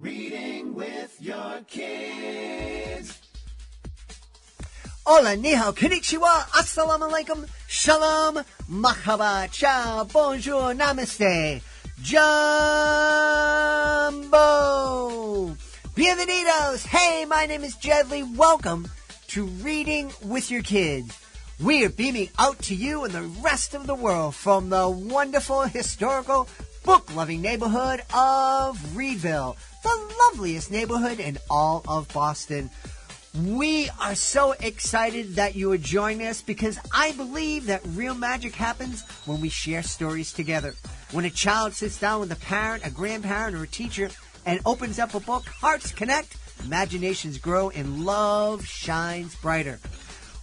Reading with your kids. Hola, ni hao, konnichiwa, assalamu alaikum, shalom, mahaba, ciao, bonjour, namaste, jumbo, bienvenidos. Hey, my name is Jedley. Welcome to Reading with Your Kids. We are beaming out to you and the rest of the world from the wonderful, historical, book-loving neighborhood of Reedville, the loveliest neighborhood in all of Boston. We are so excited that you are joining us because I believe that real magic happens when we share stories together. When a child sits down with a parent, a grandparent, or a teacher and opens up a book, hearts connect, imaginations grow, and love shines brighter.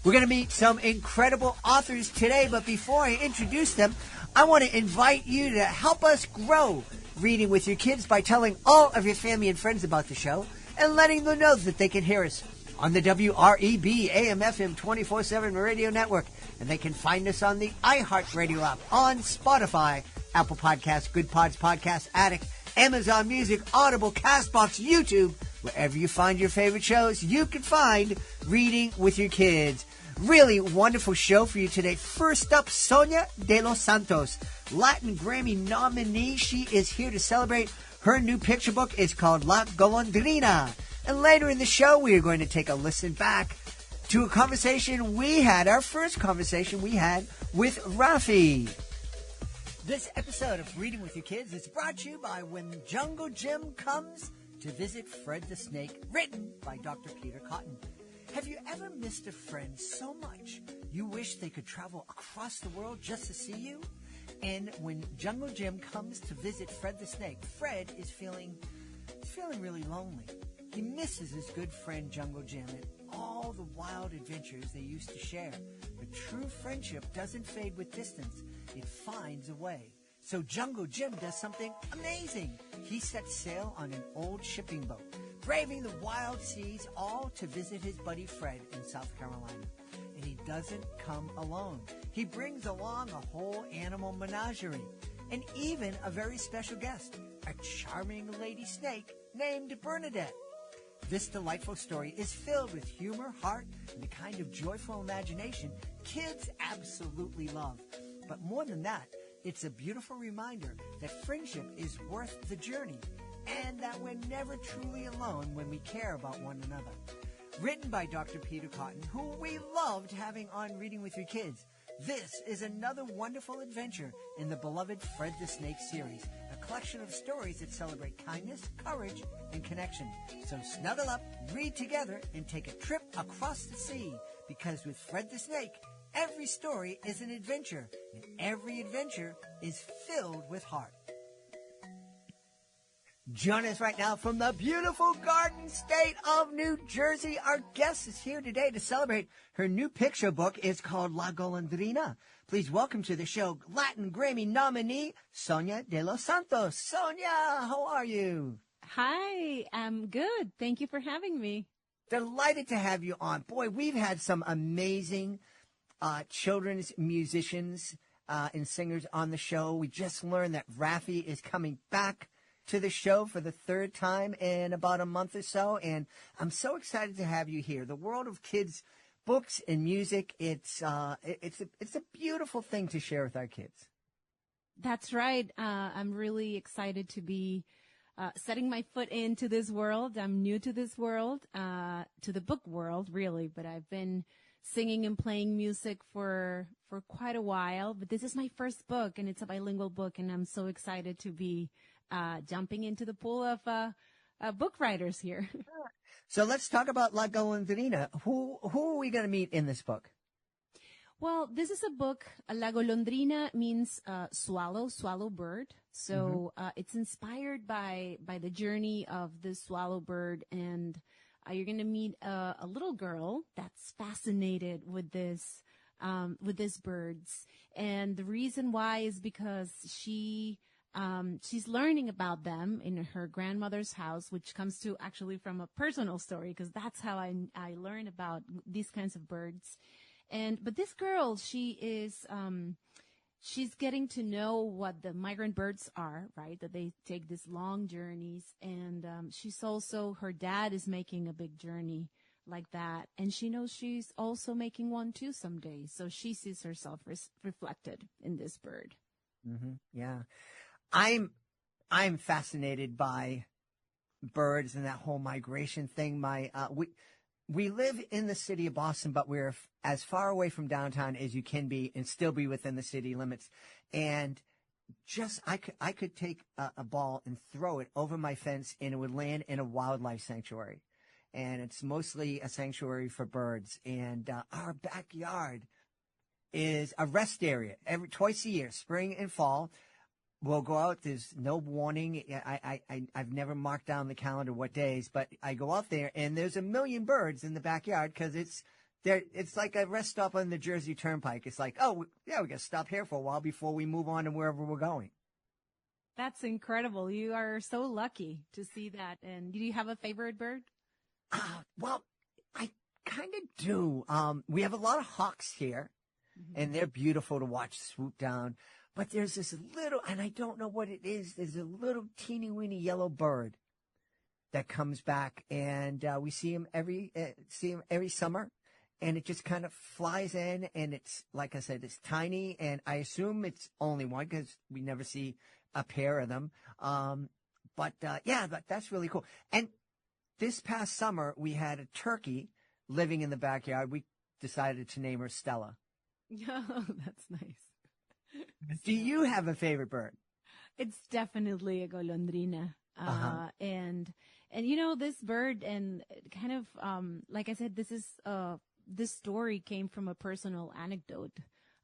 We're going to meet some incredible authors today, but before I introduce them, I want to invite you to help us grow Reading with Your Kids by telling all of your family and friends about the show and letting them know that they can hear us on the WREB AM/FM 24/7 radio network, and they can find us on the iHeartRadio app, on Spotify, Apple Podcasts, Good Pods, Podcast Addict, Amazon Music, Audible, CastBox, YouTube. Wherever you find your favorite shows, you can find Reading with Your Kids. Really wonderful show for you today. First up, Sonia de los Santos, Latin Grammy nominee. She is here to celebrate her new picture book. It's called La Golondrina. And later in the show, we are going to take a listen back to a conversation we had, our first conversation we had with Rafi. This episode of Reading with Your Kids is brought to you by When Jungle Jim Comes to Visit Fred the Snake, written by Dr. Peter Cotton. Have you ever missed a friend so much you wish they could travel across the world just to see you? And when Jungle Jim comes to visit Fred the Snake, Fred is feeling really lonely. He misses his good friend Jungle Jim and all the wild adventures they used to share. But true friendship doesn't fade with distance. It finds a way. So Jungle Jim does something amazing. He sets sail on an old shipping boat, braving the wild seas, all to visit his buddy Fred in South Carolina. And he doesn't come alone. He brings along a whole animal menagerie, and even a very special guest, a charming lady snake named Bernadette. This delightful story is filled with humor, heart, and the kind of joyful imagination kids absolutely love. But more than that, it's a beautiful reminder that friendship is worth the journey and that we're never truly alone when we care about one another. Written by Dr. Peter Cotton, who we loved having on Reading with Your Kids, this is another wonderful adventure in the beloved Fred the Snake series, a collection of stories that celebrate kindness, courage, and connection. So snuggle up, read together, and take a trip across the sea, because with Fred the Snake, every story is an adventure, and every adventure is filled with heart. Join us right now from the beautiful Garden State of New Jersey. Our guest is here today to celebrate her new picture book. It's called La Golondrina. Please welcome to the show Latin Grammy nominee, Sonia de los Santos. Sonia, how are you? Hi, I'm good. Thank you for having me. Delighted to have you on. Boy, we've had some amazing children's musicians and singers on the show. We just learned that Rafi is coming back to the show for the third time in about a month or so, and I'm so excited to have you here. The world of kids' books and music, it's a beautiful thing to share with our kids. That's right. I'm really excited to be setting my foot into this world. I'm new to this world, to the book world, really, but I've been singing and playing music for quite a while. But this is my first book, and it's a bilingual book, and I'm so excited to be jumping into the pool of book writers here. So let's talk about La Golondrina. Who are we going to meet in this book? Well, this is a book. La Golondrina means swallow bird. So it's inspired by the journey of the swallow bird, and you're going to meet a little girl that's fascinated with these birds. And the reason why is because she's learning about them in her grandmother's house, which comes to actually from a personal story, because that's how I learned about these kinds of birds. But this girl, she is she's getting to know what the migrant birds are, right? That they take these long journeys. And she's also, her dad is making a big journey like that. And she knows she's also making one too someday. So she sees herself reflected in this bird. Mm-hmm. Yeah. I'm fascinated by birds and that whole migration thing. We live in the city of Boston, but we're as far away from downtown as you can be and still be within the city limits. And I could take a ball and throw it over my fence and it would land in a wildlife sanctuary. And it's mostly a sanctuary for birds. And our backyard is a rest area twice a year, spring and fall. We'll go out. There's no warning. I've never marked down the calendar what days, but I go out there and there's a million birds in the backyard because it's like a rest stop on the Jersey Turnpike. It's like, oh, yeah, we got to stop here for a while before we move on to wherever we're going. That's incredible. You are so lucky to see that. And do you have a favorite bird? Well, I kind of do. We have a lot of hawks here, and they're beautiful to watch swoop down. But there's this little, and I don't know what it is. There's a little teeny weeny yellow bird that comes back, and we see him every summer, and it just kind of flies in, and it's like I said, it's tiny, and I assume it's only one because we never see a pair of them. Yeah, that's really cool. And this past summer, we had a turkey living in the backyard. We decided to name her Stella. Oh, that's nice. Do you have a favorite bird? It's definitely a golondrina. And this bird, and kind of, like I said, this story came from a personal anecdote.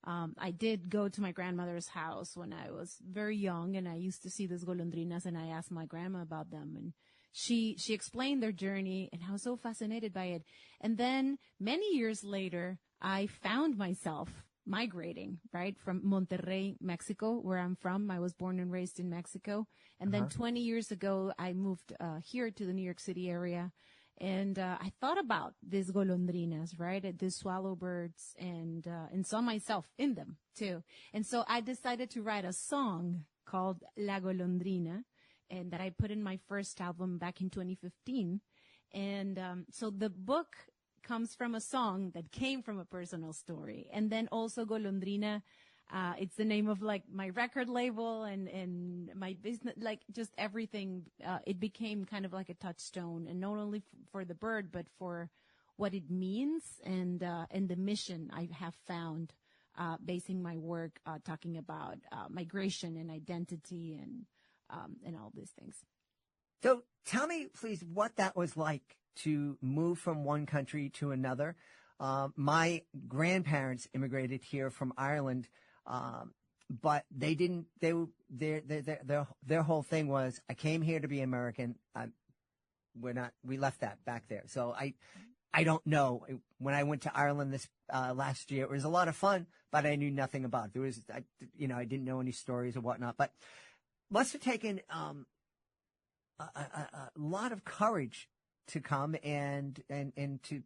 I did go to my grandmother's house when I was very young, and I used to see these golondrinas, and I asked my grandma about them, and she explained their journey, and I was so fascinated by it. And then many years later, I found myself migrating, right, from Monterrey, Mexico, where I'm from. I was born and raised in Mexico. And then 20 years ago, I moved here to the New York City area. And I thought about these golondrinas, right, these swallow birds, and saw myself in them, too. And so I decided to write a song called La Golondrina, and that I put in my first album back in 2015. And so the book comes from a song that came from a personal story. And then also Golondrina, it's the name of like my record label and my business, like just everything. It became kind of like a touchstone, and not only for the bird, but for what it means and the mission I have found, basing my work, talking about migration and identity and all these things. So tell me, please, what that was like to move from one country to another. My grandparents immigrated here from Ireland, but they didn't. Their whole thing was, I came here to be American. We left that back there. So I don't know. When I went to Ireland this last year, it was a lot of fun, but I knew nothing about it. I didn't know any stories or whatnot. But must have taken a lot of courage to come and to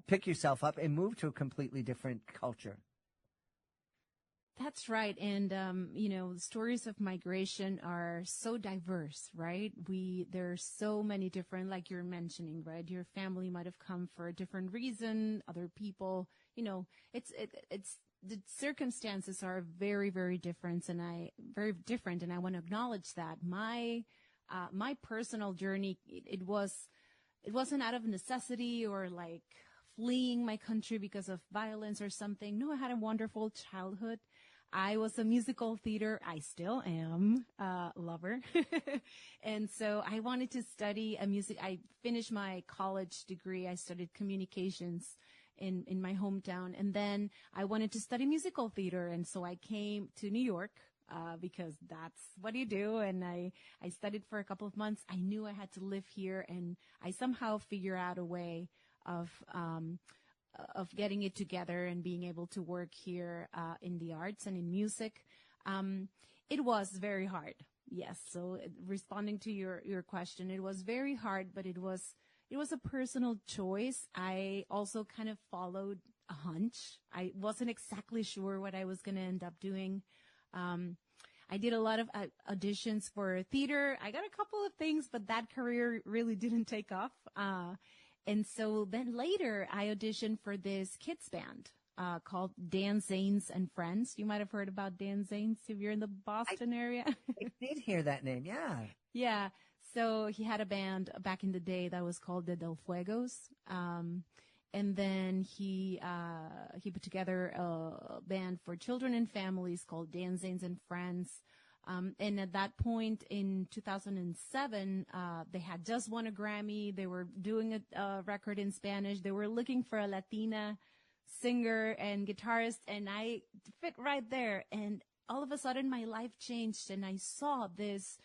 pick yourself up and move to a completely different culture. That's right. And, stories of migration are so diverse, right? There's so many different, like you're mentioning, right? Your family might have come for a different reason. Other people, it's the circumstances are very, very different. And I want to acknowledge that my personal journey, it wasn't out of necessity or like fleeing my country because of violence or something. No, I had a wonderful childhood. I was a musical theater. I still am lover. And so I wanted to study music. I finished my college degree. I studied communications in my hometown. And then I wanted to study musical theater. And so I came to New York because that's what you do. And I studied for a couple of months. I knew I had to live here, and I somehow figured out a way of getting it together and being able to work here in the arts and in music. It was very hard. Yes. So responding to your question, it was very hard, but it was a personal choice. I also kind of followed a hunch. I wasn't exactly sure what I was going to end up doing. I did a lot of auditions for theater. I got a couple of things, but that career really didn't take off. And so then later I auditioned for this kids band called Dan Zanes and Friends. You might have heard about Dan Zanes if you're in the Boston area. I did hear that name, yeah. Yeah. So he had a band back in the day that was called the Del Fuegos. And then he put together a band for children and families called Dan Zanes and Friends. And at that point in 2007, they had just won a Grammy. They were doing a record in Spanish. They were looking for a Latina singer and guitarist, and I fit right there. And all of a sudden my life changed, and I saw this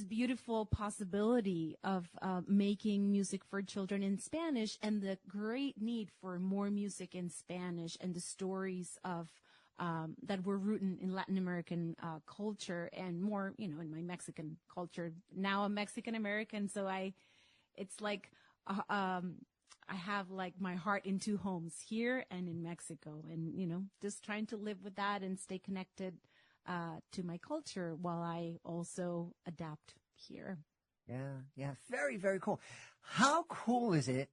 beautiful possibility of making music for children in Spanish, and the great need for more music in Spanish, and the stories of that were rooted in Latin American culture, and more, in my Mexican culture. Now I'm Mexican American, so it's like I have like my heart in two homes, here and in Mexico, and just trying to live with that and stay connected to my culture while I also adapt here. Yeah. Very, very cool. How cool is it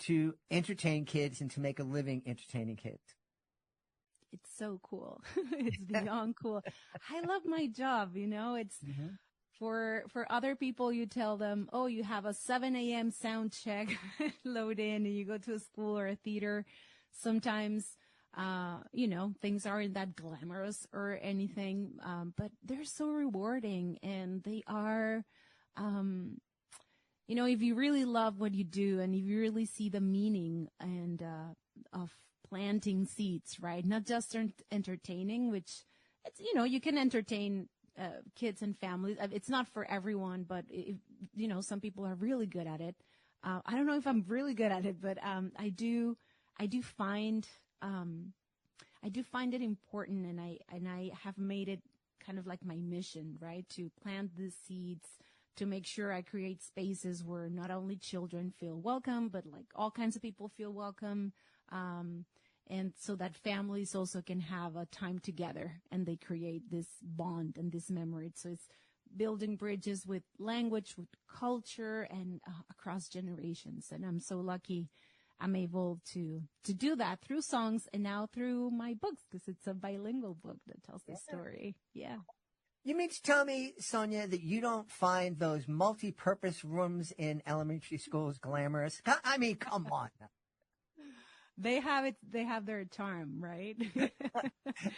to entertain kids and to make a living entertaining kids? It's so cool. It's beyond cool. I love my job. It's for other people, you tell them, oh, you have a 7 a.m. sound check, load in, and you go to a school or a theater. Sometimes, things aren't that glamorous or anything, but they're so rewarding, and they are, if you really love what you do, and if you really see the meaning and of planting seeds, right? Not just entertaining, which it's, you can entertain kids and families. It's not for everyone, but some people are really good at it. I don't know if I'm really good at it, but I do find it important, and I have made it kind of like my mission, right? To plant the seeds, to make sure I create spaces where not only children feel welcome, but like all kinds of people feel welcome. And so that families also can have a time together, and they create this bond and this memory. So it's building bridges with language, with culture, and across generations. And I'm so lucky I'm able to do that through songs, and now through my books, because it's a bilingual book that tells the story. Yeah. You mean to tell me, Sonia, that you don't find those multi-purpose rooms in elementary schools glamorous? I mean, come on. They have it. They have their charm, right?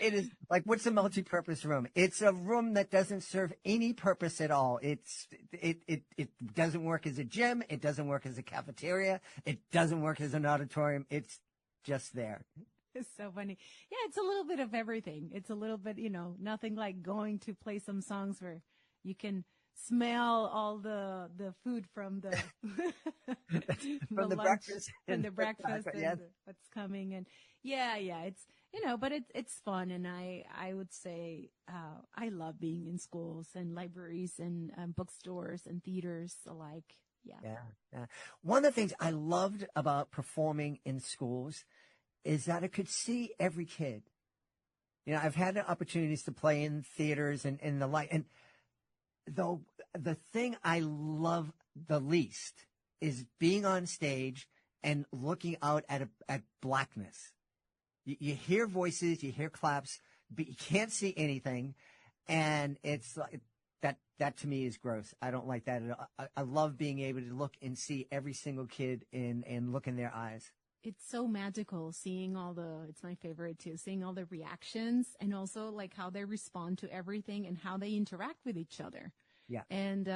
It is like, what's a multi-purpose room? It's a room that doesn't serve any purpose at all. It doesn't work as a gym. It doesn't work as a cafeteria. It doesn't work as an auditorium. It's just there. It's so funny. Yeah, it's a little bit of everything. It's a little bit, nothing like going to play some songs where you can smell all the food from the from the lunch, breakfast and the breakfast and yes. what's coming, and yeah, it's but it's fun, and I would say I love being in schools and libraries and bookstores and theaters alike. Yeah. One of the things I loved about performing in schools is that I could see every kid. I've had opportunities to play in theaters and the like, and though the thing I love the least is being on stage and looking out at blackness. You hear voices, you hear claps, but you can't see anything, and it's like that to me is gross. I don't like that at all. I love being able to look and see every single kid and look in their eyes. It's so magical seeing it's my favorite too, seeing all the reactions, and also like how they respond to everything and how they interact with each other. Yeah. And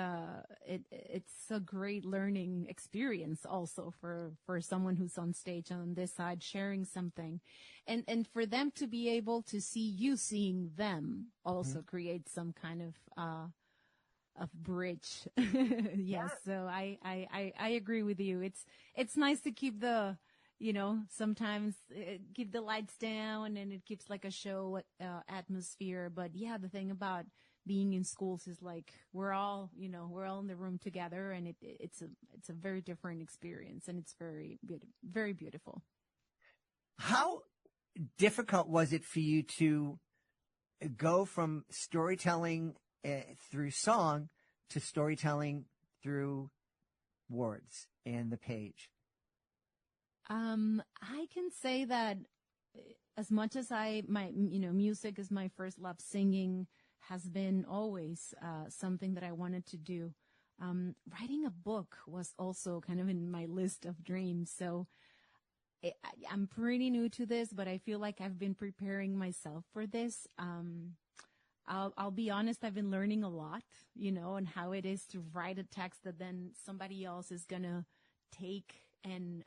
it's a great learning experience also for someone who's on stage on this side sharing something. And for them to be able to see you seeing them also creates some kind of bridge. Yes. Yeah. So I agree with you. It's nice to keep sometimes keep the lights down, and it keeps like a show atmosphere. But yeah, the thing about being in schools is like we're all in the room together, and it's a very different experience, and it's very beautiful. How difficult was it for you to go from storytelling through song to storytelling through words and the page? I can say that as much as music is my first love, singing has been always something that I wanted to do. Writing a book was also kind of in my list of dreams. So I'm pretty new to this, but I feel like I've been preparing myself for this. I'll be honest, I've been learning a lot, on how it is to write a text that then somebody else is going to take and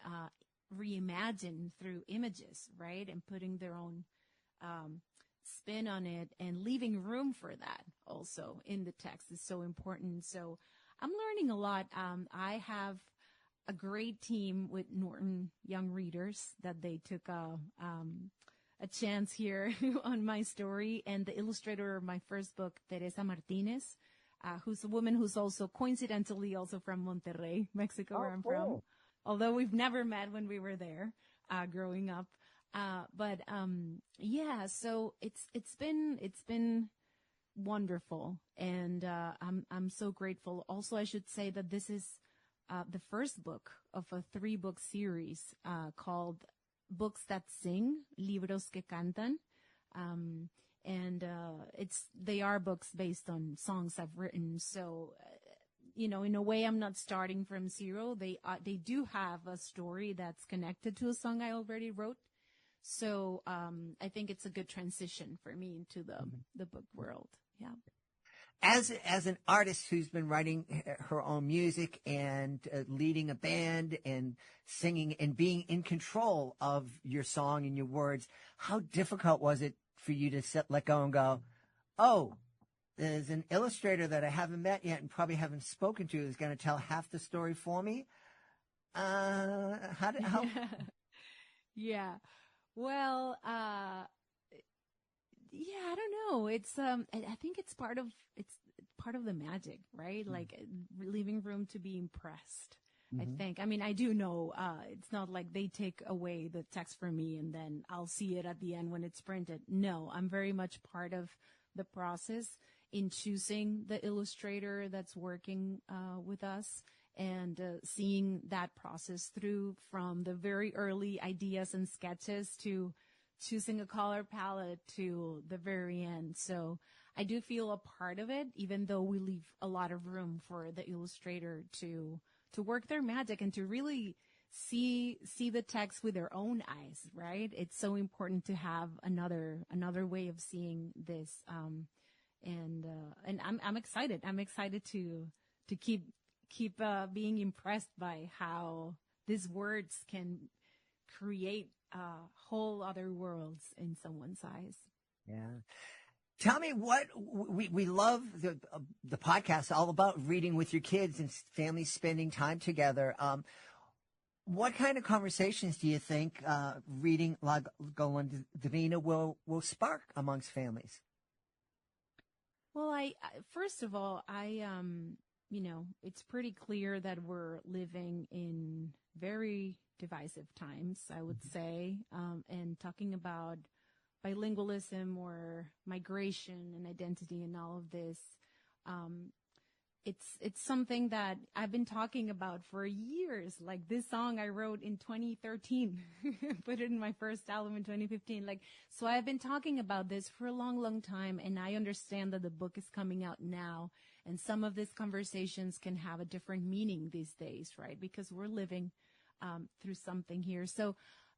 reimagine through images, right? And putting their own spin on it, and leaving room for that also in the text is so important. So I'm learning a lot. I have a great team with Norton Young Readers that they took a chance here on my story, and the illustrator of my first book, Teresa Martinez, who's a woman who's also coincidentally also from Monterrey, Mexico, where I'm from. Although we've never met when we were there growing up. So it's been wonderful, and I'm so grateful. Also, I should say that this is the first book of a 3-book series called Books That Sing, Libros que Cantan. They are books based on songs I've written. So, in a way, I'm not starting from zero. They do have a story that's connected to a song I already wrote. So, I think it's a good transition for me into the book world. Yeah. As an artist who's been writing her own music and leading a band and singing and being in control of your song and your words, how difficult was it for you to let go and go, oh, there's an illustrator that I haven't met yet and probably haven't spoken to who's going to tell half the story for me? How? Yeah. Well, yeah, I don't know. It's I think it's part of the magic, right? Like leaving room to be impressed. I think. I mean, I do know it's not like they take away the text from me and then I'll see it at the end when it's printed. No, I'm very much part of the process in choosing the illustrator that's working with us, and seeing that process through from the very early ideas and sketches to choosing a color palette to the very end. So I do feel a part of it, even though we leave a lot of room for the illustrator to work their magic and to really see the text with their own eyes, right? It's so important to have another way of seeing this. And I'm excited. I'm excited to keep being impressed by how these words can create whole other worlds in someone's eyes. Yeah. Tell me what we love the podcast all about reading with your kids and families spending time together. What kind of conversations do you think reading La Golondrina will spark amongst families? Well, I first of all, it's pretty clear that we're living in very divisive times, I would say, and talking about bilingualism or migration and identity and all of this. It's something that I've been talking about for years. Like this song I wrote in 2013, put it in my first album in 2015. So I've been talking about this for a long, long time. And I understand that the book is coming out now. And some of these conversations can have a different meaning these days, right? Because we're living through something here. So,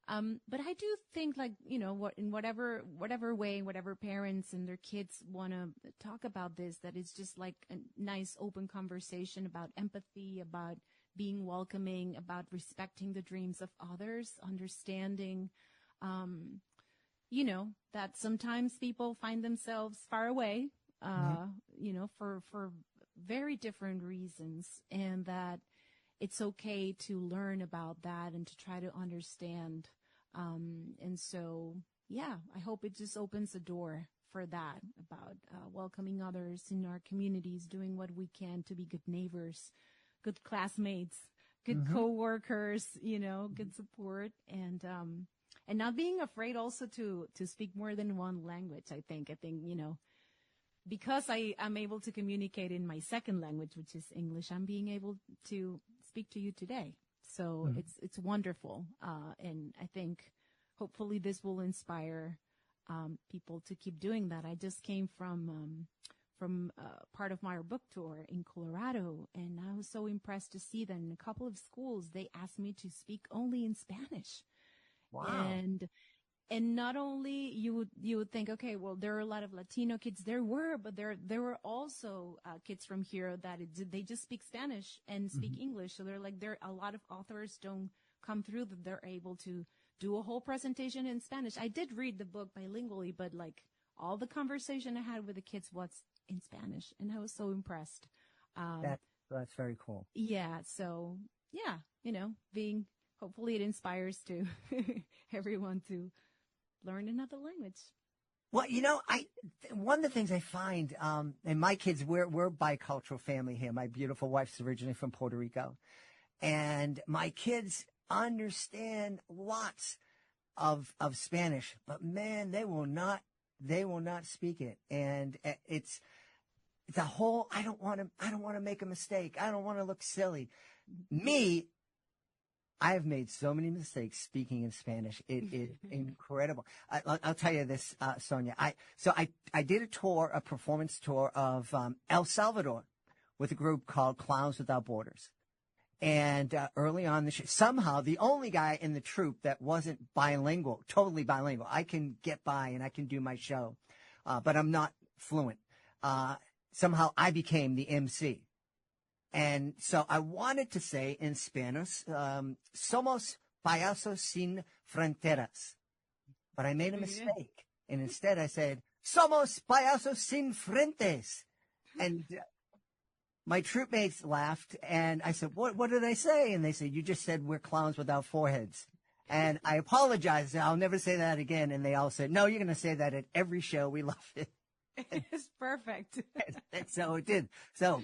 but I do think in whatever way, whatever parents and their kids want to talk about this, that it's just like a nice open conversation about empathy, about being welcoming, about respecting the dreams of others, understanding, that sometimes people find themselves far away, for very different reasons, and that it's okay to learn about that and to try to understand. And so, yeah, I hope it just opens the door for that, about welcoming others in our communities, doing what we can to be good neighbors, good classmates, good coworkers, good support, and not being afraid also to speak more than one language. I think, because I am able to communicate in my second language, which is English, I'm being able to speak to you today. So it's wonderful. And I think hopefully this will inspire people to keep doing that. I just came from part of my book tour in Colorado, and I was so impressed to see that in a couple of schools, they asked me to speak only in Spanish. Wow. And not only you would think, okay, well, there are a lot of Latino kids. There were also kids from here that they just speak Spanish and speak English. So there a lot of authors don't come through that they're able to do a whole presentation in Spanish. I did read the book bilingually, but all the conversation I had with the kids was in Spanish, and I was so impressed. That's very cool. Yeah. So yeah, hopefully it inspires to everyone to learn another language. Well, one of the things I find, and my kids, we're a bicultural family here. My beautiful wife's originally from Puerto Rico, and my kids understand lots of Spanish, but man, they will not speak it. And it's a whole, I don't want to make a mistake. I don't want to look silly. I have made so many mistakes speaking in Spanish. It is incredible. I'll tell you this, Sonia. I did a performance tour of El Salvador with a group called Clowns Without Borders. And early on the show, somehow the only guy in the troupe that wasn't totally bilingual. I can get by and I can do my show, but I'm not fluent. Somehow I became the MC. And so I wanted to say in Spanish, somos payasos sin fronteras. But I made a mistake. And instead I said, somos payasos sin frentes. And my troop mates laughed. And I said, what did I say? And they said, you just said we're clowns without foreheads. And I apologized. I'll never say that again. And they all said, no, you're going to say that at every show. We love it. It's perfect. And so it did. So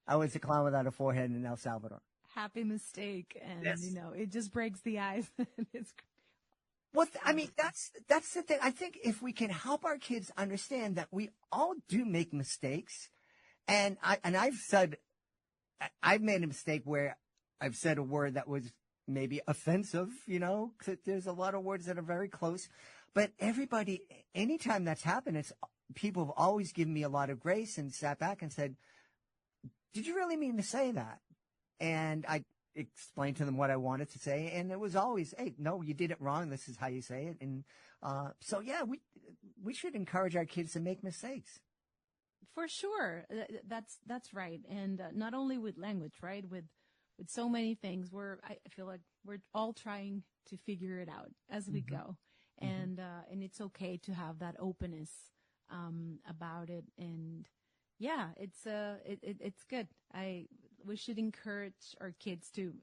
I was a clown without a forehead in El Salvador. Happy mistake. And, Yes. it just breaks the ice. Well, that's the thing. I think if we can help our kids understand that we all do make mistakes. And I've made a mistake where I've said a word that was maybe offensive, 'cause there's a lot of words that are very close. But anytime that's happened, people have always given me a lot of grace and sat back and said, did you really mean to say that? And I explained to them what I wanted to say. And it was always, hey, no, you did it wrong. This is how you say it. And so, yeah, we should encourage our kids to make mistakes. For sure. That's right. And not only with language, right? With so many things I feel like we're all trying to figure it out as we go. And it's okay to have that openness about it. And yeah, it's good. We should encourage our kids to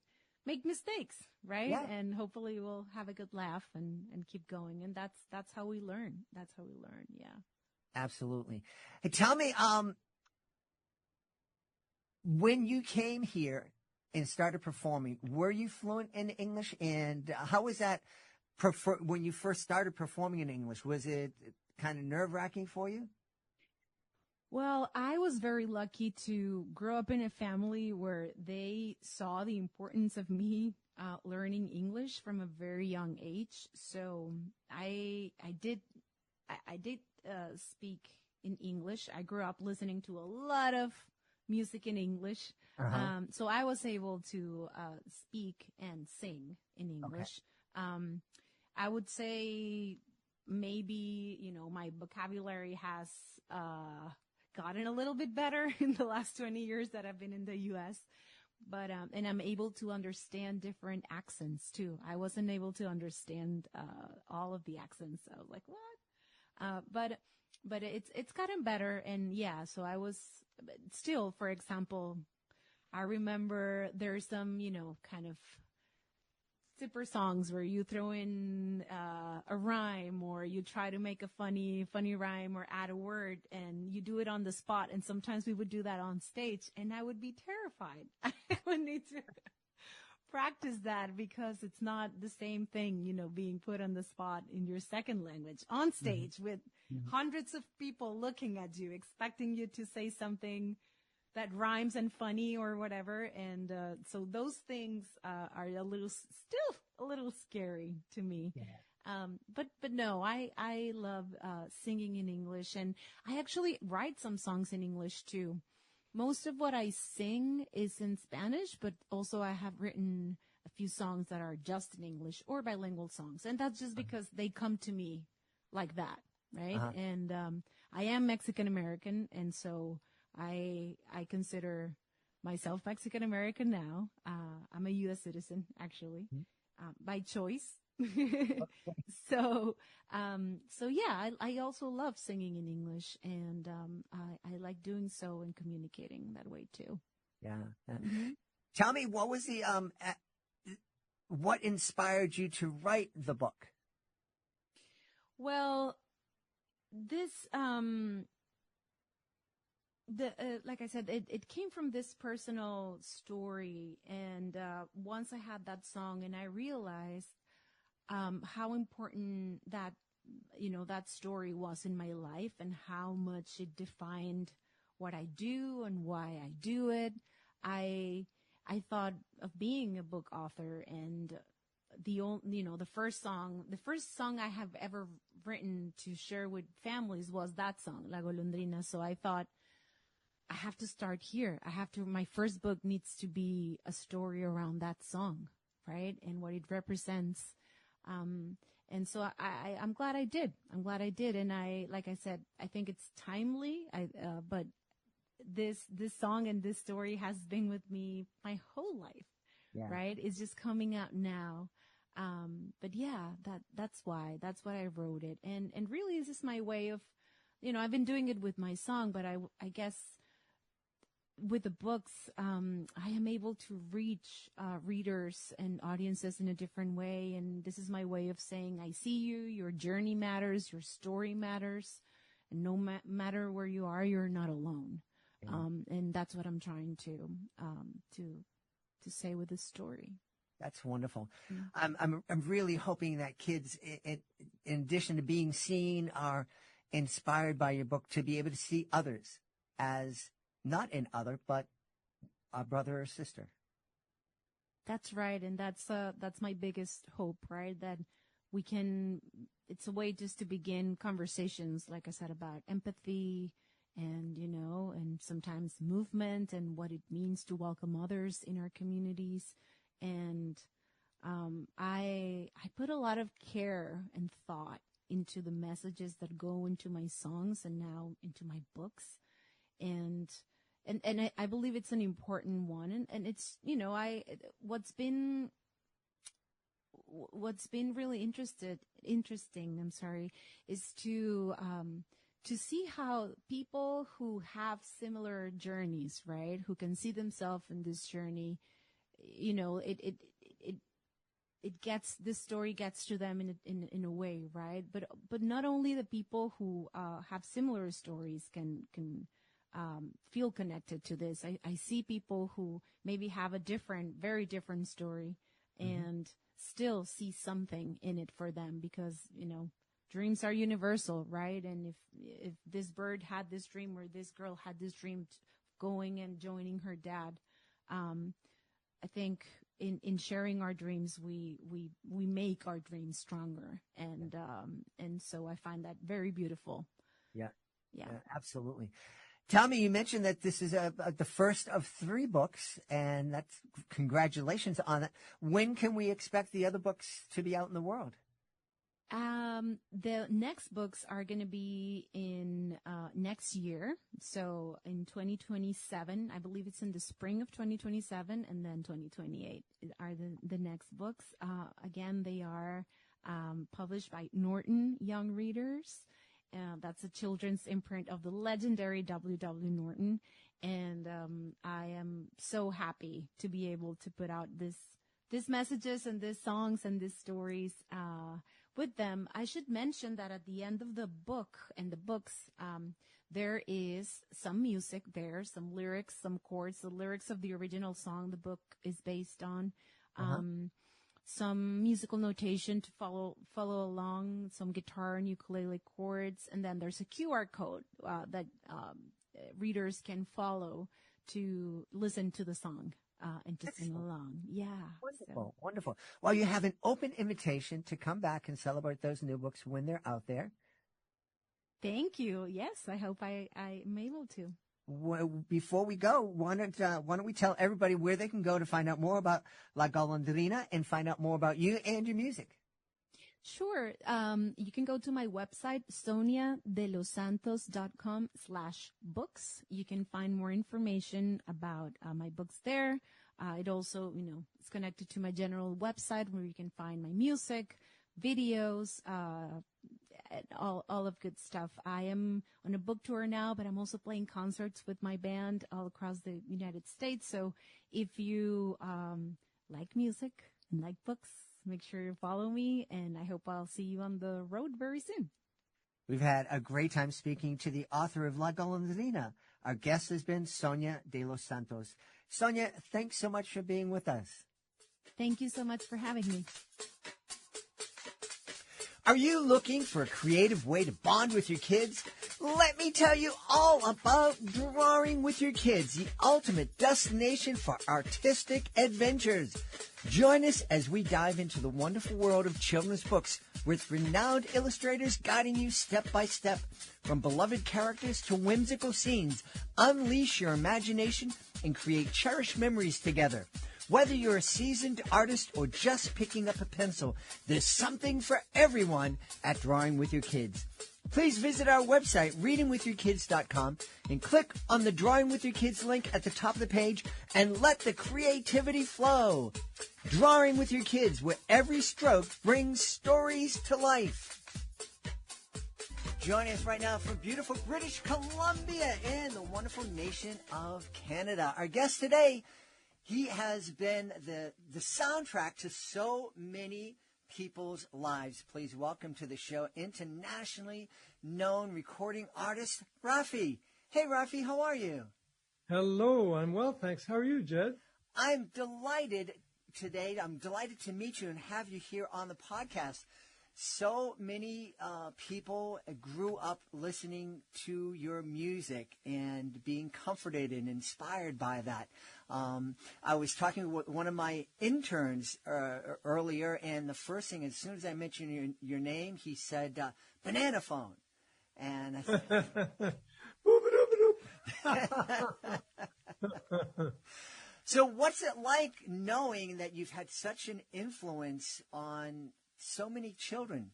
make mistakes, right? Yeah. And hopefully we'll have a good laugh and keep going. And that's how we learn. That's how we learn. Yeah. Absolutely. Hey, tell me, when you came here and started performing, were you fluent in English? And how was that when you first started performing in English? Was it kind of nerve-wracking for you? Well, I was very lucky to grow up in a family where they saw the importance of me learning English from a very young age. So I did speak in English. I grew up listening to a lot of music in English. So I was able to speak and sing in English. Okay. I would say maybe, my vocabulary has gotten a little bit better in the last 20 years that I've been in the U.S. But, and I'm able to understand different accents too. I wasn't able to understand all of the accents. I was like, what? But it's gotten better. And yeah, so I was still, for example, I remember there's some, kind of zipper songs where you throw in a rhyme, or you try to make a funny rhyme or add a word, and you do it on the spot. And sometimes we would do that on stage, and I would be terrified. I would need to practice that because it's not the same thing, being put on the spot in your second language on stage with hundreds of people looking at you, expecting you to say something that rhymes and funny or whatever. And so those things are still a little scary to me. Yeah. But no, I love singing in English, and I actually write some songs in English too. Most of what I sing is in Spanish, but also I have written a few songs that are just in English or bilingual songs. And that's just because they come to me like that, right? And I am Mexican American, and so I consider myself Mexican American now. I'm a U.S. citizen, actually, by choice. So yeah, I also love singing in English, and I like doing so and communicating that way too. Yeah. Tell me, what was what inspired you to write the book? Well, this, like I said, it came from this personal story. And once I had that song and I realized how important that story was in my life and how much it defined what I do and why I do it, I thought of being a book author. And the first song I have ever written to share with families was that song, La Golondrina. So I thought, I have to start here. My first book needs to be a story around that song, right? And what it represents. And so I'm glad I did. And like I said, I think it's timely. But this song and this story has been with me my whole life, right? It's just coming out now. But yeah, that's why I wrote it. And really, this is my way of, I've been doing it with my song, but I guess with the books, I am able to reach readers and audiences in a different way. And this is my way of saying, I see you, your journey matters, your story matters. And no matter where you are, you're not alone. And that's what I'm trying to say with this story. That's wonderful. I'm really hoping that kids, in addition to being seen, are inspired by your book to be able to see others as not an other, but a brother or sister. That's right. And that's my biggest hope, right? That it's a way just to begin conversations, like I said, about empathy and, and sometimes movement and what it means to welcome others in our communities. And, I put a lot of care and thought into the messages that go into my songs and now into my books. And I believe it's an important one. And it's, what's been really interesting, is to see how people who have similar journeys, right, who can see themselves in this journey, this story gets to them in a way, right? But not only the people who have similar stories can feel connected to this. I see people who maybe have a very different story and still see something in it for them because, dreams are universal, right? And if this bird had this dream or this girl had this dream going and joining her dad, I think in sharing our dreams, we make our dreams stronger. And so I find that very beautiful. Yeah, absolutely. Tell me, you mentioned that this is the first of 3 books, and that's congratulations on it. When can we expect the other books to be out in the world? The next books are going to be in next year. So in 2027, I believe it's in the spring of 2027, and then 2028 are the next books. Again, they are published by Norton Young Readers. That's a children's imprint of the legendary W.W. Norton. And I am so happy to be able to put out this these messages and these songs and these stories with them. I should mention that at the end of the book and the books, there is some music there, some lyrics, some chords, the lyrics of the original song the book is based on, some musical notation to follow along, some guitar and ukulele chords, and then there's a QR code that readers can follow to listen to the song and to sing along. Yeah. Wonderful, wonderful. Well, you have an open invitation to come back and celebrate those new books when they're out there. Thank you. Yes, I hope I'm able to. Well, before we go, why don't we tell everybody where they can go to find out more about La Golondrina and find out more about you and your music? Sure. You can go to my website, soniadelosantos.com/books. You can find more information about my books there. It also, it's connected to my general website where you can find my music, videos, all of good stuff. I am on a book tour now, but I'm also playing concerts with my band all across the United States. So if you like music and like books, make sure you follow me, and I hope I'll see you on the road very soon. We've had a great time speaking to the author of La Golondrina. Our guest has been Sonia de los Santos. Sonia, thanks so much for being with us. Thank you so much for having me. Are you looking for a creative way to bond with your kids? Let me tell you all about Drawing with Your Kids, the ultimate destination for artistic adventures. Join us as we dive into the wonderful world of children's books with renowned illustrators guiding you step by step. From beloved characters to whimsical scenes, unleash your imagination and create cherished memories together. Whether you're a seasoned artist or just picking up a pencil, there's something for everyone at Drawing with Your Kids. Please visit our website, readingwithyourkids.com, and click on the Drawing with Your Kids link at the top of the page and let the creativity flow. Drawing with Your Kids, where every stroke brings stories to life. Joining us right now from beautiful British Columbia in the wonderful nation of Canada. Our guest today, he has been the soundtrack to so many people's lives. Please welcome to the show internationally known recording artist, Rafi. Hey, Rafi, how are you? Hello, I'm well, thanks. How are you, Jed? I'm delighted today. I'm delighted to meet you and have you here on the podcast. So many people grew up listening to your music and being comforted and inspired by that. I was talking with one of my interns earlier, and the first thing, as soon as I mentioned your name, he said, banana phone. And I said, so what's it like knowing that you've had such an influence on so many children?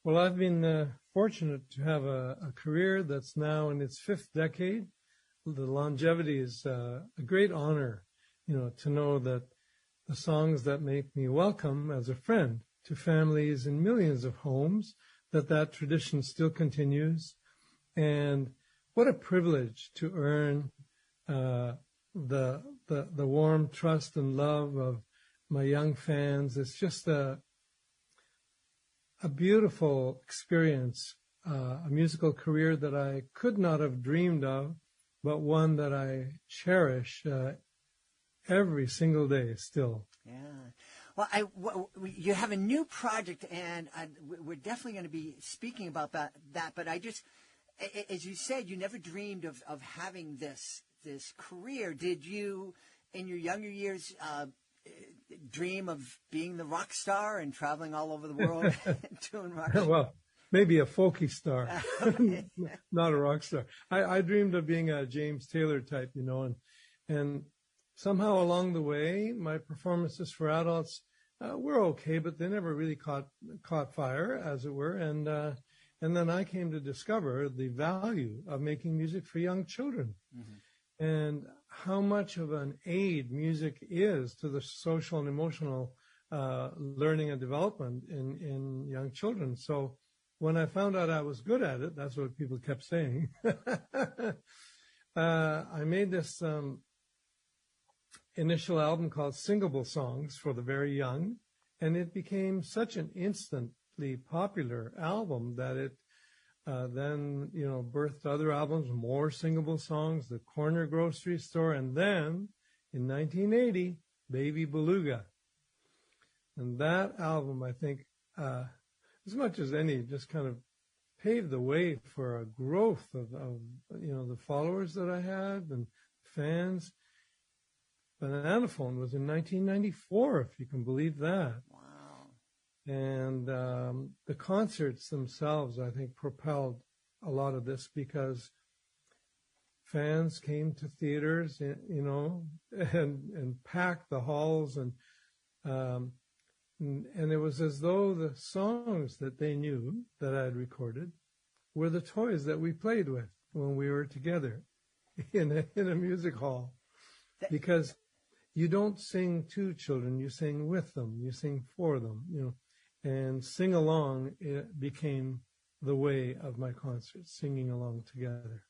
Well, I've been fortunate to have a career that's now in its fifth decade. The longevity is a great honor, to know that the songs that make me welcome as a friend to families in millions of homes, that tradition still continues. And what a privilege to earn the warm trust and love of my young fans. It's just a beautiful experience, a musical career that I could not have dreamed of, but one that I cherish every single day still. Yeah. Well, you have a new project, and we're definitely going to be speaking about that. But I just, as you said, you never dreamed of having this career. Did you, in your younger years, dream of being the rock star and traveling all over the world doing rock? Well, maybe a folky star, not a rock star. I dreamed of being a James Taylor type, and somehow along the way, my performances for adults were okay, but they never really caught fire, as it were. And then I came to discover the value of making music for young children. Mm-hmm. And how much of an aid music is to the social and emotional learning and development in young children. So when I found out I was good at it, that's what people kept saying, I made this initial album called Singable Songs for the Very Young, and it became such an instantly popular album that it then, birthed other albums, more singable songs, The Corner Grocery Store, and then in 1980, Baby Beluga. And that album, I think, as much as any, just kind of paved the way for a growth of the followers that I had and fans. Banana Phone was in 1994, if you can believe that. Wow. And the concerts themselves, I think, propelled a lot of this because fans came to theaters, and packed the halls, and it was as though the songs that they knew that I had recorded were the toys that we played with when we were together in a music hall. Because you don't sing to children, you sing with them, you sing for them, and sing along, it became the way of my concerts, singing along together.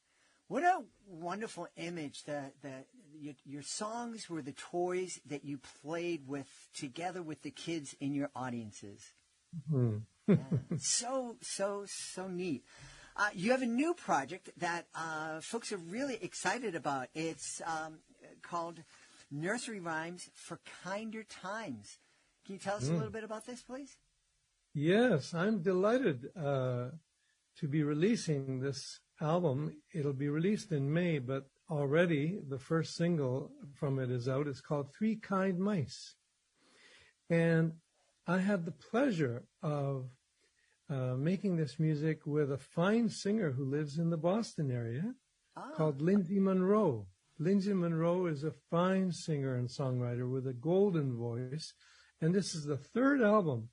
What a wonderful image that your songs were the toys that you played with together with the kids in your audiences. Mm-hmm. Yeah. So neat. You have a new project that folks are really excited about. It's called Nursery Rhymes for Kinder Times. Can you tell us a little bit about this, please? Yes, I'm delighted to be releasing this album. It'll be released in May, but already the first single from it is out. It's called Three Kind Mice. And I had the pleasure of making this music with a fine singer who lives in the Boston area called Lindsay Monroe. Lindsay Monroe is a fine singer and songwriter with a golden voice. And this is the third album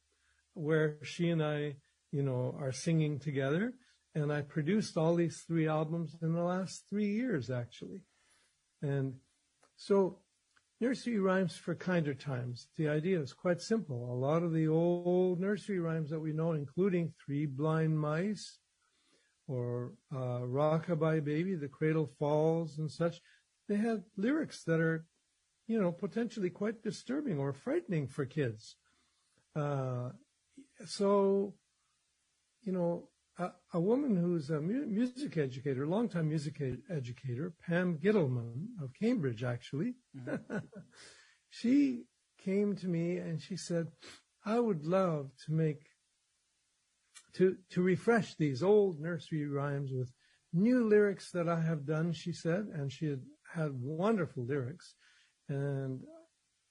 where she and I, are singing together. And I produced all these three albums in the last 3 years, actually. And so Nursery Rhymes for Kinder Times, the idea is quite simple. A lot of the old nursery rhymes that we know, including Three Blind Mice or Rockabye Baby, The Cradle Falls and such, they have lyrics that are, potentially quite disturbing or frightening for kids. A woman who's a music educator, longtime music educator, Pam Gittleman of Cambridge, actually, she came to me and she said, I would love to refresh these old nursery rhymes with new lyrics that I have done, she said, and she had wonderful lyrics. And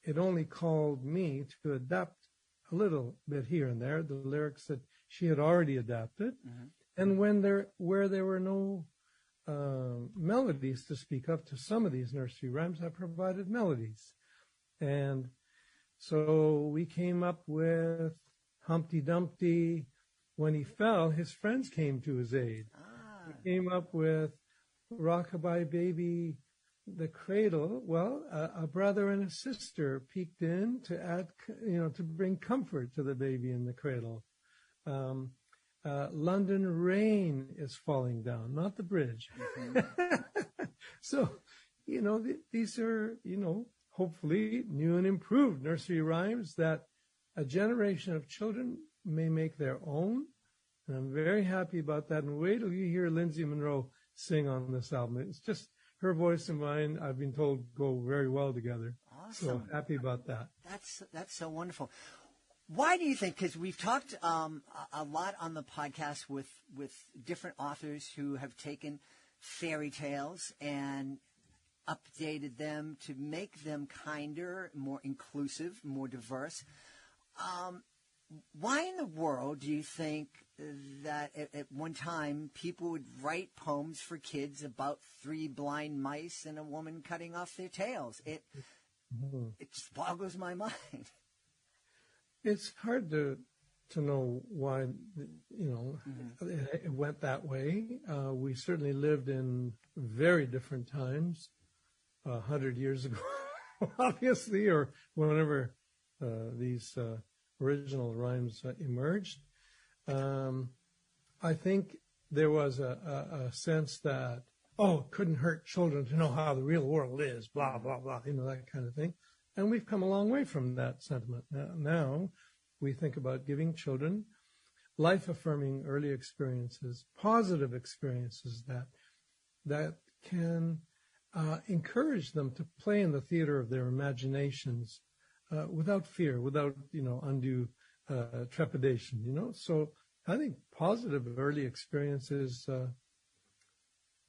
it only called me to adapt a little bit here and there, the lyrics that she had already adapted. Mm-hmm. And where there were no melodies to speak of to some of these nursery rhymes, I provided melodies. And so we came up with Humpty Dumpty. When he fell, his friends came to his aid. We came up with Rockabye Baby, The Cradle. Well, a brother and a sister peeked in to add, to bring comfort to the baby in the cradle. London Rain is falling down, not the bridge. Mm-hmm. So, these are, hopefully new and improved nursery rhymes that a generation of children may make their own. And I'm very happy about that. And wait till you hear Lindsay Monroe sing on this album. It's just her voice and mine, I've been told, go very well together. Awesome. So happy about that. That's so wonderful. Why do you think, because we've talked a lot on the podcast with different authors who have taken fairy tales and updated them to make them kinder, more inclusive, more diverse. Why in the world do you think that at one time people would write poems for kids about three blind mice and a woman cutting off their tails? It just boggles my mind. It's hard to know why, it went that way. We certainly lived in very different times, 100 years ago, obviously, or whenever these original rhymes emerged. I think there was a sense that oh, it couldn't hurt children to know how the real world is, blah, blah, blah, that kind of thing. And we've come a long way from that sentiment. Now we think about giving children life-affirming early experiences, positive experiences that can encourage them to play in the theater of their imaginations without fear, without, undue trepidation, So I think positive early experience is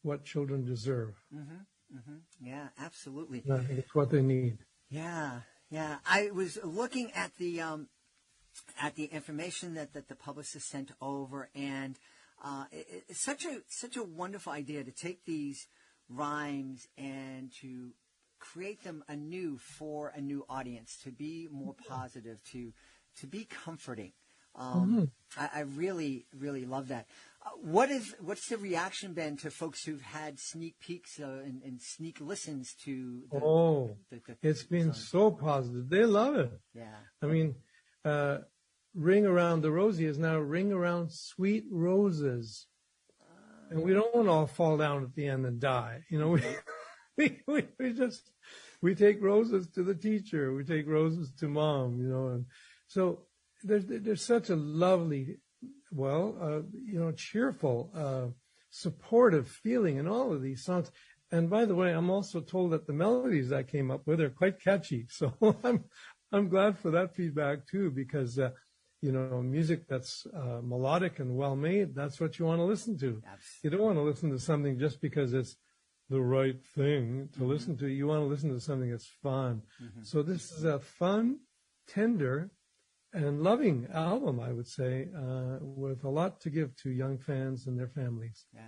what children deserve. Yeah, absolutely. I think it's what they need. Yeah. I was looking at the information that the publicist sent over, and it's such a wonderful idea to take these rhymes and to create them anew for a new audience, to be more positive, to be comforting. I really, really love that. What's the reaction been to folks who've had sneak peeks and sneak listens to it's been so positive. They love it. Yeah. I mean, Ring Around the Rosie is now Ring Around Sweet Roses. And we don't all fall down at the end and die. We take roses to the teacher. We take roses to mom, and so there's such a lovely, cheerful, supportive feeling in all of these songs. And by the way, I'm also told that the melodies I came up with are quite catchy. So I'm glad for that feedback too, because music that's melodic and well made, that's what you want to listen to. Absolutely. You don't want to listen to something just because it's the right thing to listen to. You want to listen to something that's fun. So this is a fun, tender, and loving album, I would say, with a lot to give to young fans and their families. Yeah.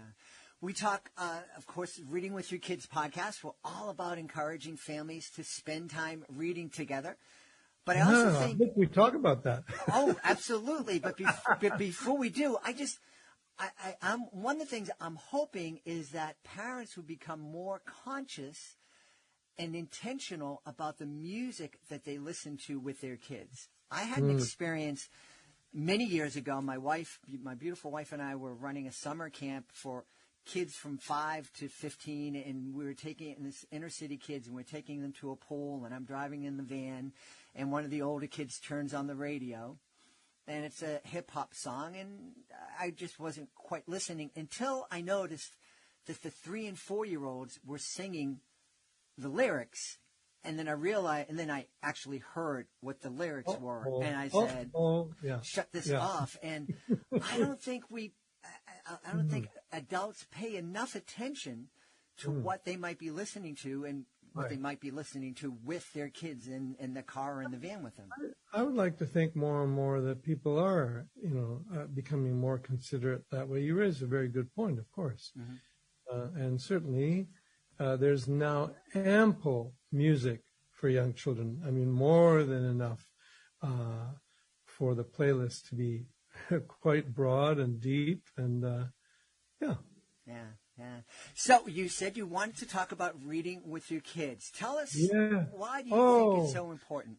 We talk, of course, Reading with Your Kids podcast. We're all about encouraging families to spend time reading together. But I also think we talk about that. Oh, absolutely. But before we do, I'm one of the things I'm hoping is that parents would become more conscious and intentional about the music that they listen to with their kids. I had an experience many years ago. My beautiful wife and I were running a summer camp for kids from 5 to 15, and we were taking this inner city kids, and we're taking them to a pool, and I'm driving in the van, and one of the older kids turns on the radio, and it's a hip-hop song, and I just wasn't quite listening until I noticed that the 3 and 4-year-olds were singing the lyrics, and then I realized, and then I actually heard what the lyrics were, and I said, shut this off. And I don't think adults pay enough attention to what they might be listening to and what they might be listening to with their kids in the car or in the van with them. I would like to think more and more that people are, becoming more considerate that way. You raise a very good point, of course. And certainly there's now ample music for young children. I mean, more than enough for the playlist to be quite broad and deep, and Yeah. So you said you wanted to talk about reading with your kids. Tell us, why do you think it's so important?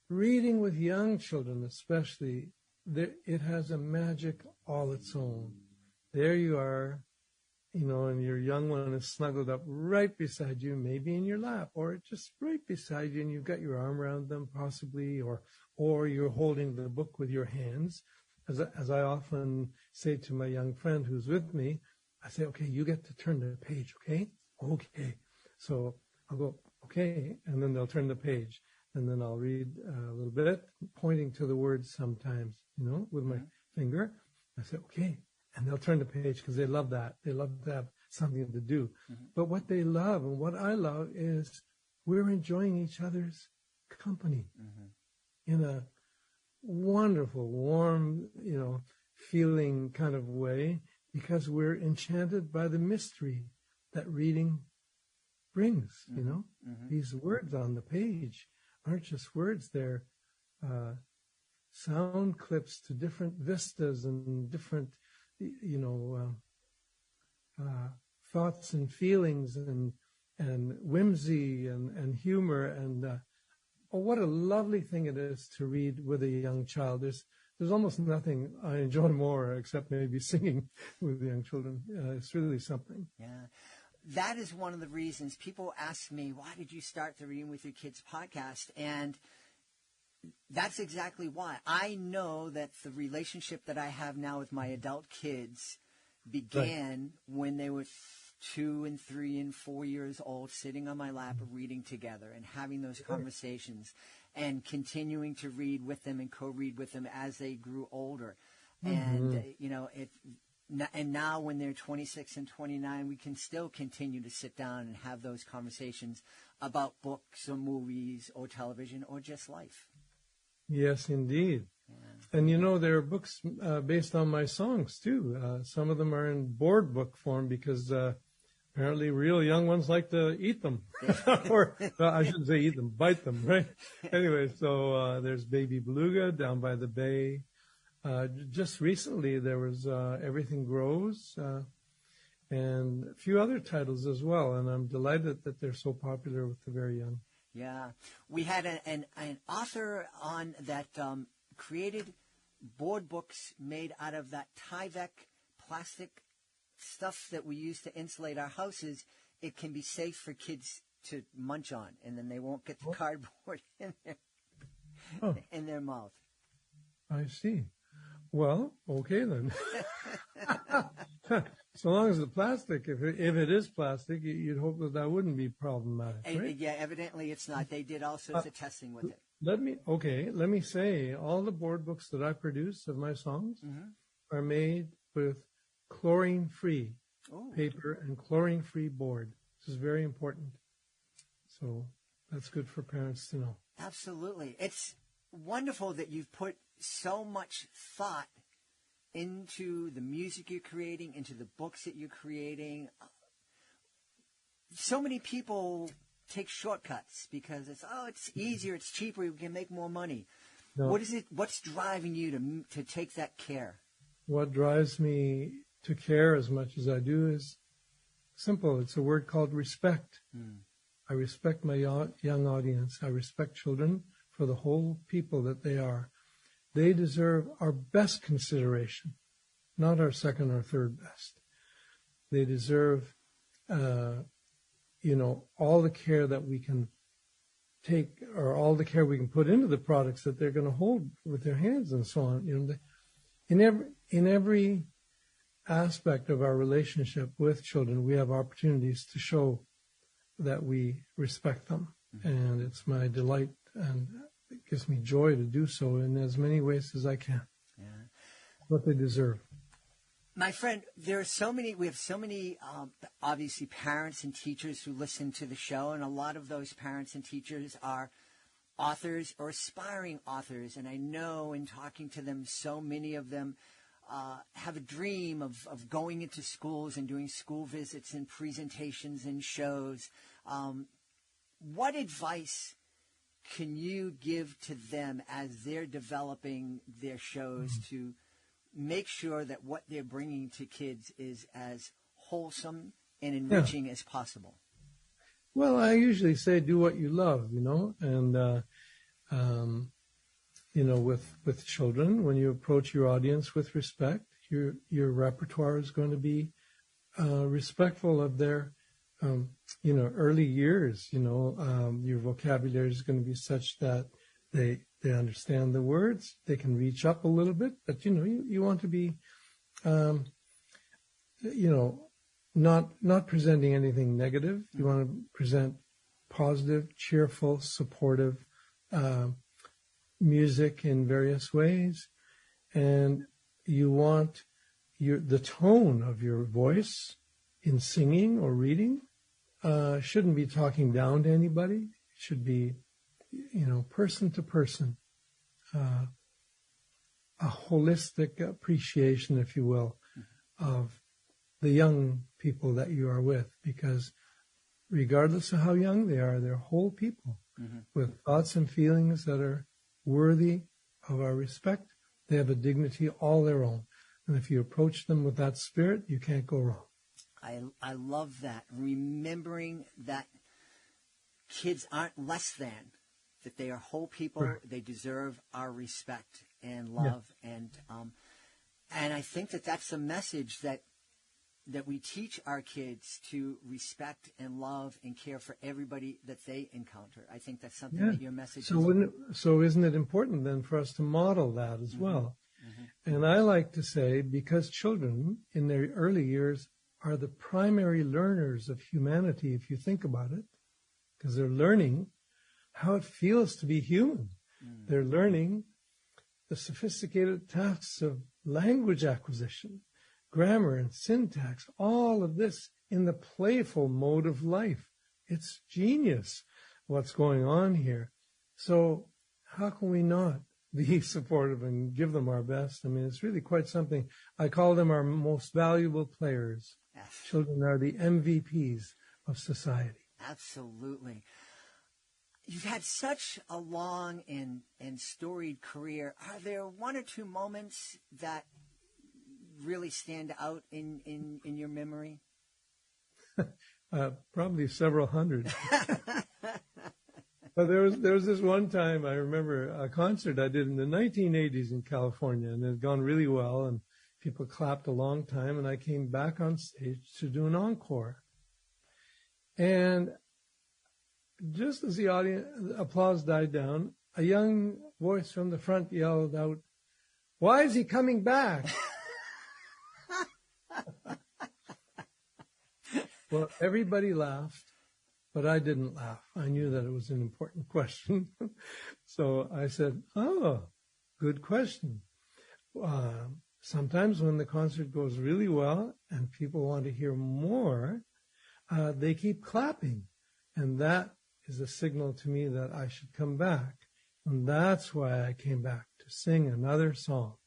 Reading with young children, especially, it has a magic all its own. There you are, and your young one is snuggled up right beside you, maybe in your lap, or just right beside you, and you've got your arm around them possibly, or you're holding the book with your hands. As I often say to my young friend who's with me, I say, okay, you get to turn the page, okay? Okay. So I'll go, okay, and then they'll turn the page. And then I'll read a little bit, pointing to the words sometimes, with my finger. I say, okay. And they'll turn the page because they love that. They love to have something to do. But what they love and what I love is we're enjoying each other's company in a wonderful, warm, feeling kind of way, because we're enchanted by the mystery that reading brings, These words on the page aren't just words, they're sound clips to different vistas and different, thoughts and feelings and whimsy and humor. And what a lovely thing it is to read with a young child. There's almost nothing I enjoy more except maybe singing with young children. It's really something. Yeah. that is one of the reasons people ask me, why did you start the Reading with Your Kids podcast? And that's exactly why. I know that the relationship that I have now with my adult kids began when they were 2 and 3 and 4 years old, sitting on my lap reading together and having those conversations and continuing to read with them and co-read with them as they grew older. And, and now when they're 26 and 29, we can still continue to sit down and have those conversations about books or movies or television or just life. Yes, indeed. Yeah. And, there are books based on my songs, too. Some of them are in board book form because apparently real young ones like to eat them. Or I shouldn't say eat them, bite them, right? Anyway, so there's Baby Beluga, Down by the Bay. Just recently there was Everything Grows and a few other titles as well. And I'm delighted that they're so popular with the very young. Yeah. We had an author on that created board books made out of that Tyvek plastic stuff that we use to insulate our houses. It can be safe for kids to munch on, and then they won't get the cardboard in their mouth. I see. Well, okay then. So long as the plastic, if it is plastic, you'd hope that wouldn't be problematic, right? Yeah, evidently it's not. They did all sorts of testing with it. Let me say, all the board books that I produce of my songs are made with chlorine-free paper and chlorine-free board. This is very important. So that's good for parents to know. Absolutely. It's wonderful that you've put so much thought into the music you're creating, into the books that you're creating. So many people take shortcuts because it's easier, it's cheaper, we can make more money. No. What's driving you to take that care? What drives me to care as much as I do is simple. It's a word called respect. I respect my young audience. I respect children for the whole people that they are. They deserve our best consideration, not our second or third best. They deserve, all the care that we can take, or all the care we can put into the products that they're going to hold with their hands and so on. In every aspect of our relationship with children, we have opportunities to show that we respect them, and it's my delight and it gives me joy to do so in as many ways as I can. Yeah. What they deserve. My friend, we have so many, obviously, parents and teachers who listen to the show, and a lot of those parents and teachers are authors or aspiring authors, and I know in talking to them, so many of them have a dream of going into schools and doing school visits and presentations and shows. What advice can you give to them as they're developing their shows to make sure that what they're bringing to kids is as wholesome and enriching as possible? Well, I usually say do what you love, and, with children, when you approach your audience with respect, your repertoire is going to be respectful of their early years. Your vocabulary is going to be such that they understand the words. They can reach up a little bit, but you want to be, not presenting anything negative. You want to present positive, cheerful, supportive music in various ways, and you want the tone of your voice in singing or reading shouldn't be talking down to anybody. It should be, person to person, a holistic appreciation, if you will, of the young people that you are with, because regardless of how young they are, they're whole people with thoughts and feelings that are worthy of our respect. They have a dignity all their own. And if you approach them with that spirit, you can't go wrong. I love that. Remembering that kids aren't less than, that they are whole people. Right. They deserve our respect and love. Yeah. And I think that that's a message that that we teach our kids to respect and love and care for everybody that they encounter. I think that's something that your message So isn't it important then for us to model that as well? And I like to say, because children in their early years are the primary learners of humanity, if you think about it, because they're learning how it feels to be human. They're learning the sophisticated tasks of language acquisition, grammar and syntax, all of this in the playful mode of life. It's genius what's going on here. So how can we not be supportive and give them our best? I mean, it's really quite something. I call them our most valuable players. Yes. Children are the MVPs of society. Absolutely. You've had such a long and storied career. Are there one or two moments that really stand out in your memory? Probably several hundred. But there was this one time, I remember a concert I did in the 1980s in California, and it had gone really well, and people clapped a long time, and I came back on stage to do an encore. And just as the audience applause died down, a young voice from the front yelled out, "Why is he coming back?" Well, everybody laughed, but I didn't laugh. I knew that it was an important question. So I said, "Oh, good question." Sometimes when the concert goes really well and people want to hear more, they keep clapping. And that is a signal to me that I should come back. And that's why I came back, to sing another song.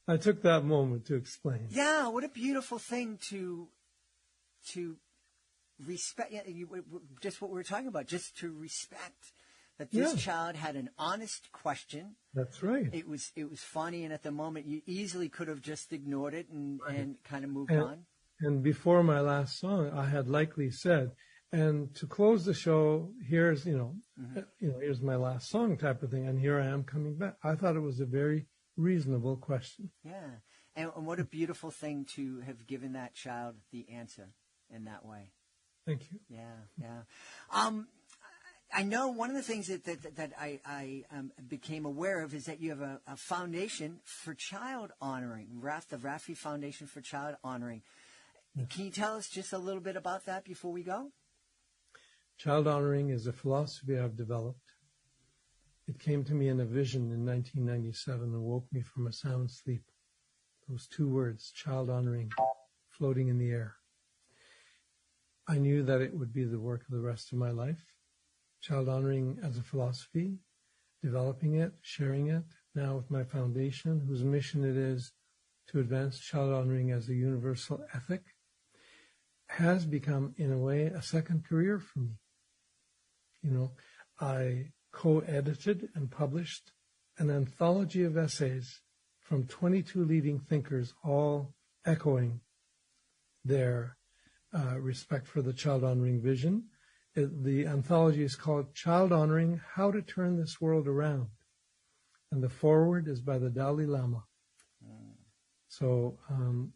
I took that moment to explain. Yeah, what a beautiful thing to respect. Just what we were talking about, just to respect that this child had an honest question. That's right. It was funny, and at the moment you easily could have just ignored it and kind of moved on. And before my last song, I had likely said, and to close the show, here's here's my last song type of thing, and here I am coming back. I thought it was a very reasonable question. Yeah, and what a beautiful thing to have given that child the answer in that way. Thank you. Yeah. I know one of the things that I became aware of is that you have a foundation for child honoring, the Raffi Foundation for Child Honoring. Can you tell us just a little bit about that before we go? Child honoring is a philosophy I've developed. It came to me in a vision in 1997 and woke me from a sound sleep. Those two words, child honoring, floating in the air. I knew that it would be the work of the rest of my life. Child honoring as a philosophy, developing it, sharing it, now with my foundation, whose mission it is to advance child honoring as a universal ethic, has become, in a way, a second career for me. I co-edited and published an anthology of essays from 22 leading thinkers, all echoing their respect for the child honoring vision. The anthology is called Child Honoring, How to Turn This World Around. And the foreword is by the Dalai Lama. So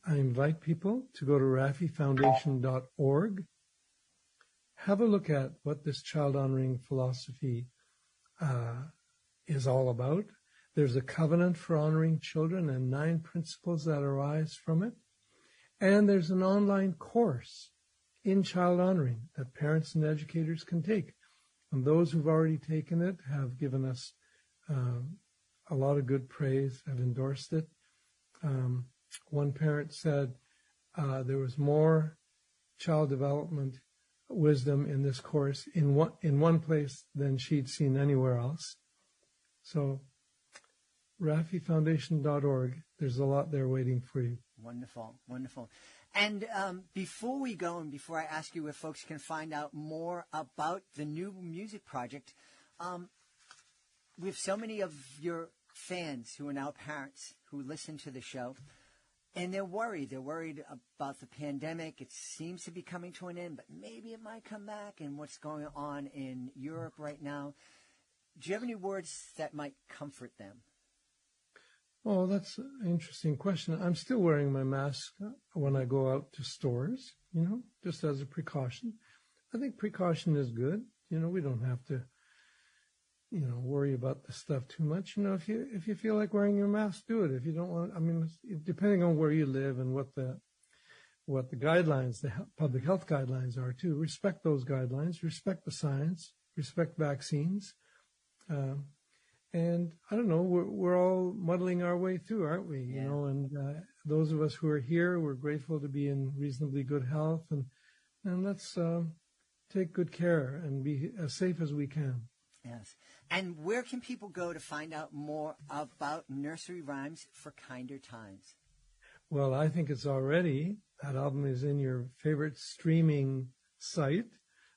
I invite people to go to RaffiFoundation.org, have a look at what this child honoring philosophy is all about. There's a covenant for honoring children and 9 principles that arise from it. And there's an online course in child honoring that parents and educators can take. And those who've already taken it have given us a lot of good praise, have endorsed it. One parent said there was more child development wisdom in this course in one place than she'd seen anywhere else. So RaffiFoundation.org, there's a lot there waiting for you. Wonderful. And before we go and before I ask you where folks can find out more about the new music project, we have so many of your fans who are now parents who listen to the show, and they're worried. They're worried about the pandemic. It seems to be coming to an end, but maybe it might come back, and what's going on in Europe right now. Do you have any words that might comfort them? Oh, that's an interesting question. I'm still wearing my mask when I go out to stores, just as a precaution. I think precaution is good. We don't have to, worry about the stuff too much. If you feel like wearing your mask, do it. If you don't want, depending on where you live and what the guidelines, the public health guidelines are too, respect those guidelines, respect the science, respect vaccines. And I don't know, we're all muddling our way through, aren't we? Yeah. And those of us who are here, we're grateful to be in reasonably good health, and let's take good care and be as safe as we can. Yes. And where can people go to find out more about nursery rhymes for kinder times? Well, I think it's already, that album is in your favorite streaming site,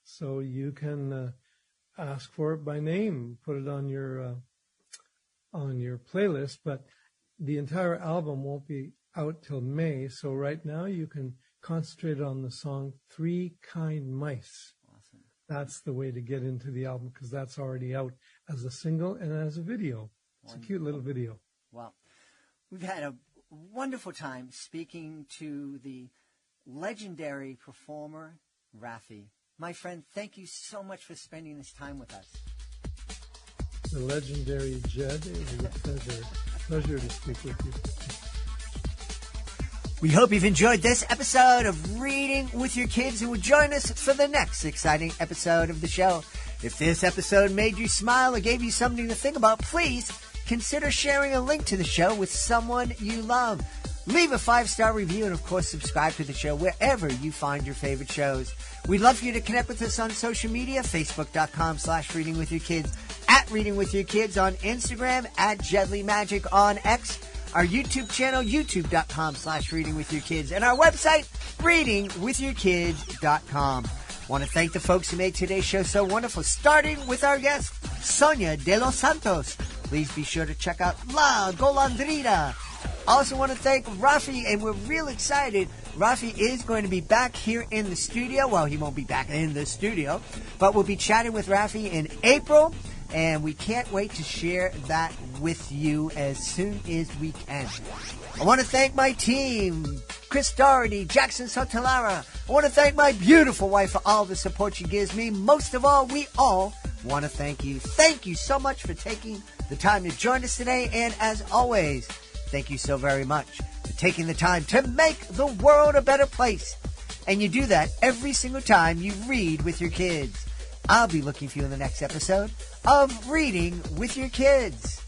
so you can ask for it by name, put it on your playlist, but the entire album won't be out till May, so right now you can concentrate on the song Three Kind Mice. Awesome. That's the way to get into the album, because that's already out as a single and as a video. It's a cute little video. Well, we've had a wonderful time speaking to the legendary performer, Rafi. My friend, thank you so much for spending this time with us. The legendary Jed, it was a pleasure to speak with you. We hope you've enjoyed this episode of Reading with Your Kids and will join us for the next exciting episode of the show. If this episode made you smile or gave you something to think about, please consider sharing a link to the show with someone you love. Leave a 5-star review and, of course, subscribe to the show wherever you find your favorite shows. We'd love for you to connect with us on social media, facebook.com/readingwithyourkids, at Reading With Your Kids on Instagram, at Jedley Magic on X, our YouTube channel, youtube.com/readingwithyourkids, and our website, readingwithyourkids.com. Want to thank the folks who made today's show so wonderful, starting with our guest, Sonia de los Santos. Please be sure to check out La Golondrina. Also want to thank Rafi, and we're real excited. Rafi is going to be back here in the studio. Well, he won't be back in the studio, but we'll be chatting with Rafi in April, and we can't wait to share that with you as soon as we can. I want to thank my team, Chris Doherty, Jackson Sotelara. I want to thank my beautiful wife for all the support she gives me. Most of all, we all want to thank you. Thank you so much for taking the time to join us today, and as always, thank you so very much for taking the time to make the world a better place. And you do that every single time you read with your kids. I'll be looking for you in the next episode of Reading with Your Kids.